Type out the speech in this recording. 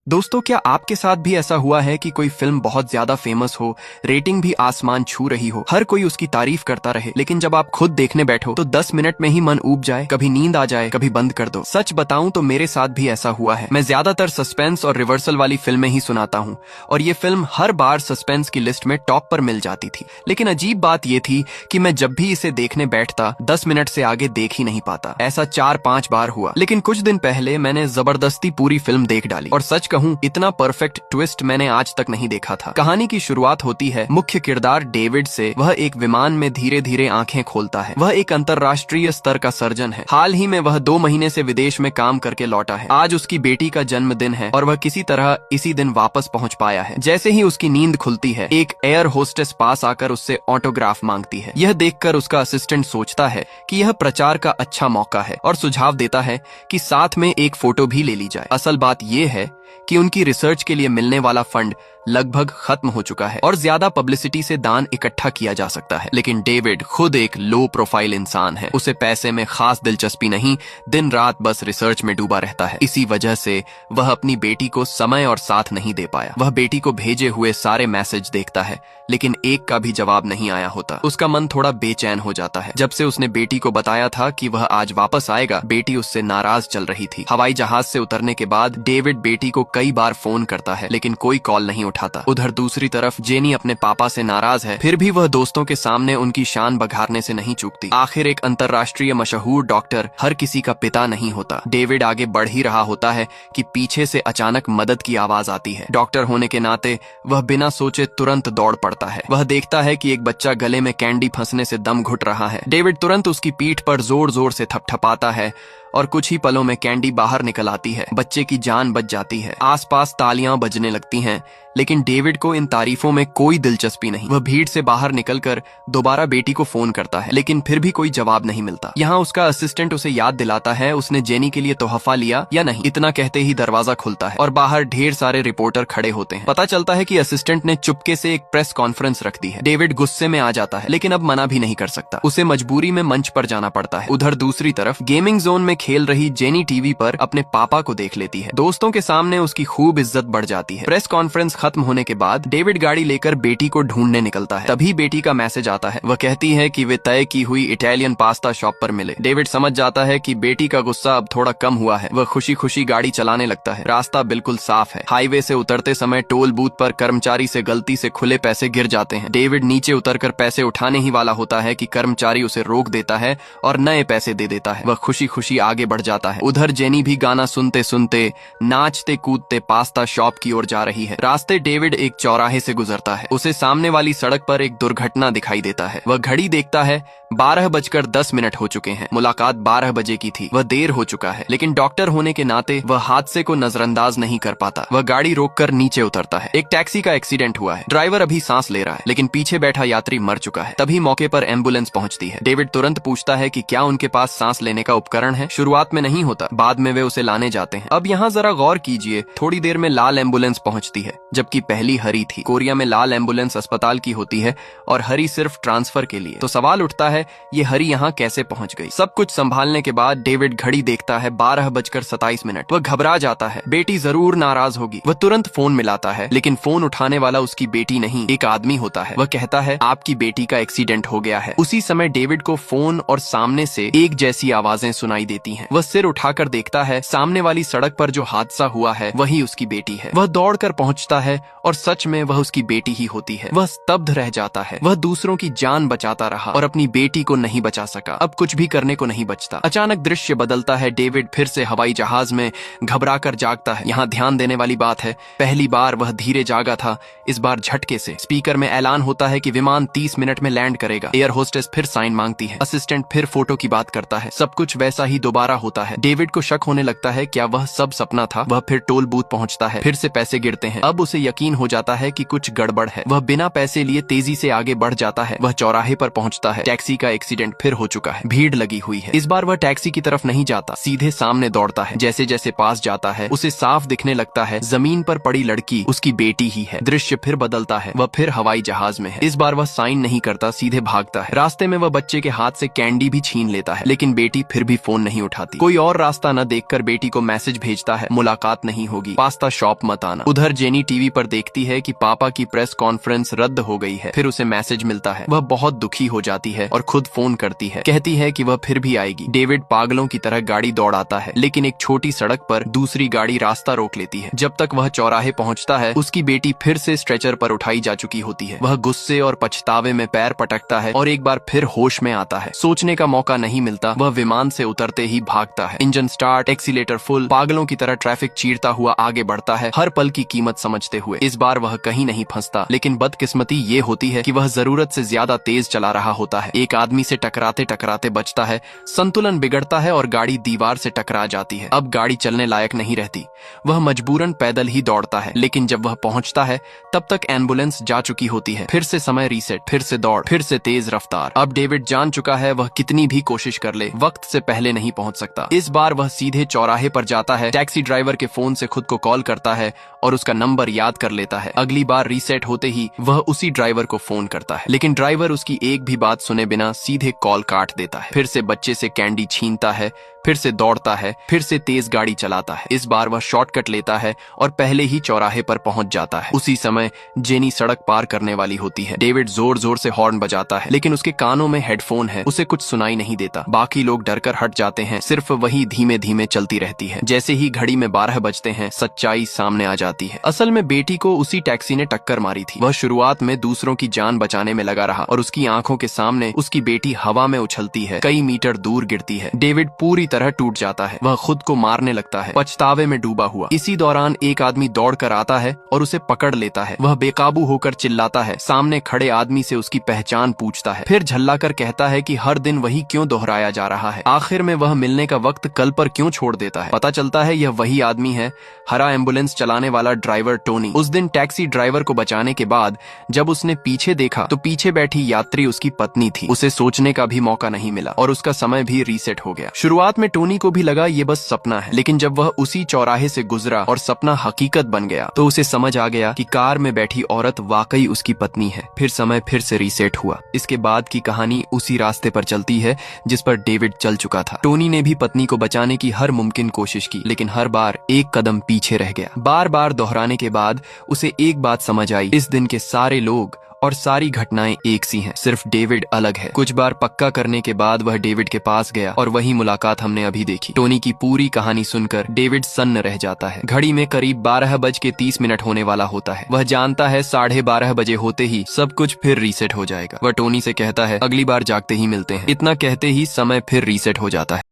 दोस्तों, क्या आपके साथ भी ऐसा हुआ है कि कोई फिल्म बहुत ज्यादा फेमस हो, रेटिंग भी आसमान छू रही हो, हर कोई उसकी तारीफ करता रहे, लेकिन जब आप खुद देखने बैठो तो 10 मिनट में ही मन ऊब जाए, कभी नींद आ जाए, कभी बंद कर दो। सच बताऊं तो मेरे साथ भी ऐसा हुआ है। मैं ज्यादातर सस्पेंस और रिवर्सल वाली फिल्में ही सुनाता हूं, और ये फिल्म हर बार सस्पेंस की लिस्ट में टॉप पर मिल जाती थी। लेकिन अजीब बात ये थी कि मैं जब भी इसे देखने बैठता 10 मिनट से आगे देख ही नहीं पाता। ऐसा 4-5 बार हुआ। लेकिन कुछ दिन पहले मैंने जबरदस्ती पूरी फिल्म देख डाली, और सच कहूं इतना परफेक्ट ट्विस्ट मैंने आज तक नहीं देखा था। कहानी की शुरुआत होती है मुख्य किरदार डेविड से। वह एक विमान में धीरे धीरे आंखें खोलता है। वह एक अंतर्राष्ट्रीय स्तर का सर्जन है। हाल ही में वह 2 महीने से विदेश में काम करके लौटा है। आज उसकी बेटी का जन्मदिन है और वह किसी तरह इसी दिन वापस पहुंच पाया है। जैसे ही उसकी नींद खुलती है, एक एयर होस्टेस पास आकर उससे ऑटोग्राफ मांगती है। यह देखकर उसका असिस्टेंट सोचता है कि यह प्रचार का अच्छा मौका है और सुझाव देता है कि साथ में एक फोटो भी ले ली जाए। असल बात यह है कि उनकी रिसर्च के लिए मिलने वाला फंड लगभग खत्म हो चुका है और ज्यादा पब्लिसिटी से दान इकट्ठा किया जा सकता है। लेकिन डेविड खुद एक लो प्रोफाइल इंसान है। उसे पैसे में खास दिलचस्पी नहीं, दिन रात बस रिसर्च में डूबा रहता है। इसी वजह से वह अपनी बेटी को समय और साथ नहीं दे पाया। वह बेटी को भेजे हुए सारे मैसेज देखता है, लेकिन एक का भी जवाब नहीं आया होता। उसका मन थोड़ा बेचैन हो जाता है। जब से उसने बेटी को बताया था कि वह आज वापस आएगा, बेटी उससे नाराज चल रही थी। हवाई जहाज से उतरने के बाद डेविड बेटी को कई बार फोन करता है, लेकिन कोई कॉल नहीं उठाता। उधर दूसरी तरफ जेनी अपने पापा से नाराज है, फिर भी वह दोस्तों के सामने उनकी शान बघारने से नहीं चूकती। आखिर एक अंतर्राष्ट्रीय मशहूर डॉक्टर हर किसी का पिता नहीं होता। डेविड आगे बढ़ ही रहा होता है कि पीछे से अचानक मदद की आवाज आती है। डॉक्टर होने के नाते वह बिना सोचे तुरंत दौड़ पड़ता है। वह देखता है कि एक बच्चा गले में कैंडी फंसने से दम घुट रहा है। डेविड तुरंत उसकी पीठ पर जोर जोर से थपथपाता है और कुछ ही पलों में कैंडी बाहर निकल आती है। बच्चे की जान बच जाती है। आसपास तालियां बजने लगती हैं, लेकिन डेविड को इन तारीफों में कोई दिलचस्पी नहीं। वह भीड़ से बाहर निकलकर दोबारा बेटी को फोन करता है, लेकिन फिर भी कोई जवाब नहीं मिलता। यहाँ उसका असिस्टेंट उसे याद दिलाता है उसने जेनी के लिए तोहफा लिया या नहीं। इतना कहते ही दरवाजा खुलता है और बाहर ढेर सारे रिपोर्टर खड़े होते हैं। पता चलता है कि असिस्टेंट ने चुपके से एक प्रेस कॉन्फ्रेंस रख दी है। डेविड गुस्से में आ जाता है, लेकिन अब मना भी नहीं कर सकता। उसे मजबूरी में मंच पर जाना पड़ता है। उधर दूसरी तरफ गेमिंग जोन में खेल रही जेनी टीवी पर अपने पापा को देख लेती है। दोस्तों के सामने उसकी खूब इज्जत बढ़ जाती है। प्रेस कॉन्फ्रेंस खत्म होने के बाद डेविड गाड़ी लेकर बेटी को ढूंढने निकलता है। तभी बेटी का मैसेज आता है। वह कहती है कि वे तय की हुई इटालियन पास्ता शॉप पर मिले। डेविड समझ जाता है कि बेटी का गुस्सा अब थोड़ा कम हुआ है। वह खुशी खुशी गाड़ी चलाने लगता है। रास्ता बिल्कुल साफ है। हाईवे से उतरते समय टोल बूथ पर कर्मचारी से गलती से खुले पैसे गिर जाते हैं। डेविड नीचे उतरकर पैसे उठाने ही वाला होता है कि कर्मचारी उसे रोक देता है और नए पैसे दे देता है। वह खुशी खुशी आगे बढ़ जाता है। उधर जेनी भी गाना सुनते सुनते नाचते कूदते पास्ता शॉप की ओर जा रही है। रास्ते डेविड एक चौराहे से गुजरता है। उसे सामने वाली सड़क पर एक दुर्घटना दिखाई देता है। वह घड़ी देखता है, 12:10 हो चुके हैं। मुलाकात 12 बजे की थी। वह देर हो चुका है, लेकिन डॉक्टर होने के नाते वह हादसे को नजरअंदाज नहीं कर पाता। वह गाड़ी रोककर नीचे उतरता है। एक टैक्सी का एक्सीडेंट हुआ है। ड्राइवर अभी सांस ले रहा है, लेकिन पीछे बैठा यात्री मर चुका है। तभी मौके पर एम्बुलेंस पहुंचती है। डेविड तुरंत पूछता है कि क्या उनके पास सांस लेने का उपकरण है। शुरुआत में नहीं होता, बाद में वे उसे लाने जाते हैं। अब यहाँ जरा गौर कीजिए, थोड़ी देर में लाल एम्बुलेंस पहुंचती है, जबकि पहली हरी थी। कोरिया में लाल एम्बुलेंस अस्पताल की होती है और हरी सिर्फ ट्रांसफर के लिए। तो सवाल उठता है, ये हरी यहाँ कैसे पहुंच गई। सब कुछ संभालने के बाद डेविड घड़ी देखता है, 12:27। वह घबरा जाता है। बेटी जरूर नाराज होगी। वह तुरंत फोन मिलाता है, लेकिन फोन उठाने वाला उसकी बेटी नहीं, एक आदमी होता है। वह कहता है, आपकी बेटी का एक्सीडेंट हो गया है। उसी समय डेविड को फोन और सामने से एक जैसी आवाजें सुनाई देती हैं। वह सिर उठाकर देखता है, सामने वाली सड़क पर जो हादसा हुआ है वही उसकी बेटी है। वह दौड़कर पहुंचता है और सच में वह उसकी बेटी ही होती है। वह स्तब्ध रह जाता है। वह दूसरों की जान बचाता रहा और अपनी बेटी को नहीं बचा सका। अब कुछ भी करने को नहीं बचता। अचानक दृश्य बदलता है। डेविड फिर से हवाई जहाज में घबराकर जागता है। यहाँ ध्यान देने वाली बात है, पहली बार वह धीरे जागा था, इस बार झटके से। स्पीकर में ऐलान होता है कि विमान 30 मिनट में लैंड करेगा। एयर होस्टेस फिर साइन मांगती है। असिस्टेंट फिर फोटो की बात करता है। सब कुछ वैसा ही दोबारा होता है। डेविड को शक होने लगता है, क्या वह सब सपना था। वह फिर टोल बूथ पहुंचता है। फिर से पैसे गिरते हैं। अब उसे यकीन हो जाता है कि कुछ गड़बड़ है। वह बिना पैसे लिए तेजी से आगे बढ़ जाता है। वह चौराहे पर पहुंचता है। टैक्सी का एक्सीडेंट फिर हो चुका है। भीड़ लगी हुई है। इस बार वह टैक्सी की तरफ नहीं जाता, सीधे सामने दौड़ता है। जैसे जैसे पास जाता है, उसे साफ दिखने लगता है जमीन पर पड़ी लड़की उसकी बेटी ही है। दृश्य फिर बदलता है। वह फिर हवाई जहाज में है। इस बार वह साइन नहीं करता, सीधे भागता है। रास्ते में वह बच्चे के हाथ से कैंडी भी छीन लेता है, लेकिन बेटी फिर भी फोन नहीं उठाती। कोई और रास्ता न देखकर बेटी को मैसेज भेजता है, मुलाकात नहीं होगी, पास्ता शॉप मत आना। उधर जेनी टीवी पर देखती है कि पापा की प्रेस कॉन्फ्रेंस रद्द हो गई है। फिर उसे मैसेज मिलता है, वह बहुत दुखी हो जाती है और खुद फोन करती है, कहती है कि वह फिर भी आएगी। डेविड पागलों की तरह गाड़ी दौड़ाता है, लेकिन एक छोटी सड़क पर दूसरी गाड़ी रास्ता रोक लेती है। जब तक वह चौराहे पहुंचता है, उसकी बेटी फिर से स्ट्रेचर पर उठाई जा चुकी होती है। वह गुस्से और पछतावे में पैर पटकता है और एक बार फिर होश में आता है। सोचने का मौका नहीं मिलता, वह विमान से उतरते ही भागता है। इंजन स्टार्ट, एक्सीलेटर फुल, पागलों की तरह ट्रैफिक चीरता हुआ आगे बढ़ता है, हर पल की कीमत समझते हुए। इस बार वह कहीं नहीं फंसता, लेकिन बदकिस्मती ये होती है कि वह जरूरत से ज्यादा तेज चला रहा होता है। एक आदमी से टकराते टकराते बचता है, संतुलन बिगड़ता है और गाड़ी दीवार से टकरा जाती है। अब गाड़ी चलने लायक नहीं रहती, वह मजबूरन पैदल ही दौड़ता है। लेकिन जब वह पहुंचता है, तब तक एम्बुलेंस जा चुकी होती है। फिर से समय रीसेट, फिर से दौड़, फिर से तेज रफ्तार। अब डेविड जान चुका है, वह कितनी भी कोशिश कर ले, वक्त से पहले नहीं पहुंच सकता। इस बार वह सीधे चौराहे पर जाता है, टैक्सी ड्राइवर के फोन से खुद को कॉल करता है और उसका नंबर याद कर लेता है। अगली बार रीसेट होते ही वह उसी ड्राइवर को फोन करता है, लेकिन ड्राइवर उसकी एक भी बात सुने बिना सीधे कॉल काट देता है। फिर से बच्चे से कैंडी छीनता है, फिर से दौड़ता है, फिर से तेज गाड़ी चलाता है। इस बार वह शॉर्टकट लेता है और पहले ही चौराहे पर पहुंच जाता है। उसी समय जेनी सड़क पार करने वाली होती है। डेविड जोर जोर से हॉर्न बजाता है, लेकिन उसके कानों में हेडफोन है, उसे कुछ सुनाई नहीं देता। बाकी लोग डरकर हट जाते हैं, सिर्फ वही धीमे धीमे चलती रहती है। जैसे ही घड़ी में 12 बजते हैं, सच्चाई सामने आ जाती है। असल में बेटी को उसी टैक्सी ने टक्कर मारी थी। वह शुरुआत में दूसरों की जान बचाने में लगा रहा और उसकी आंखों के सामने उसकी बेटी हवा में उछलती है, कई मीटर दूर गिरती है। डेविड पूरी तरह टूट जाता है, वह खुद को मारने लगता है, पछतावे में डूबा हुआ। इसी दौरान एक आदमी दौड़ कर आता है और उसे पकड़ लेता है। वह बेकाबू होकर चिल्लाता है, सामने खड़े आदमी से उसकी पहचान पूछता है, फिर झल्लाकर कहता है कि हर दिन वही क्यों दोहराया जा रहा है। आखिर में वह मिलने का वक्त कल पर क्यों छोड़ देता है। पता चलता है यह वही आदमी है, हरा एम्बुलेंस चलाने वाला ड्राइवर टोनी। उस दिन टैक्सी ड्राइवर को बचाने के बाद जब उसने पीछे देखा तो पीछे बैठी यात्री उसकी पत्नी थी। उसे सोचने का भी मौका नहीं मिला और उसका समय भी रीसेट हो गया। शुरुआत में टोनी को भी लगा ये बस सपना है, लेकिन जब वह उसी चौराहे से गुजरा और सपना हकीकत बन गया तो उसे समझ आ गया कि कार में बैठी औरत वाकई उसकी पत्नी है। फिर समय फिर से रीसेट हुआ। इसके बाद की कहानी उसी रास्ते पर चलती है जिस पर डेविड चल चुका था। टोनी ने भी पत्नी को बचाने की हर मुमकिन कोशिश की, लेकिन हर बार एक कदम पीछे रह गया। बार बार दोहराने के बाद उसे एक बात समझ आई, इस दिन के सारे लोग और सारी घटनाएं एक सी हैं, सिर्फ डेविड अलग है। कुछ बार पक्का करने के बाद वह डेविड के पास गया और वही मुलाकात हमने अभी देखी। टोनी की पूरी कहानी सुनकर डेविड सन्न रह जाता है। घड़ी में करीब 12:30 होने वाला होता है। वह जानता है 12:30 बजे होते ही सब कुछ फिर रीसेट हो जाएगा। वह टोनी से कहता है, अगली बार जागते ही मिलते हैं। इतना कहते ही समय फिर रीसेट हो जाता है।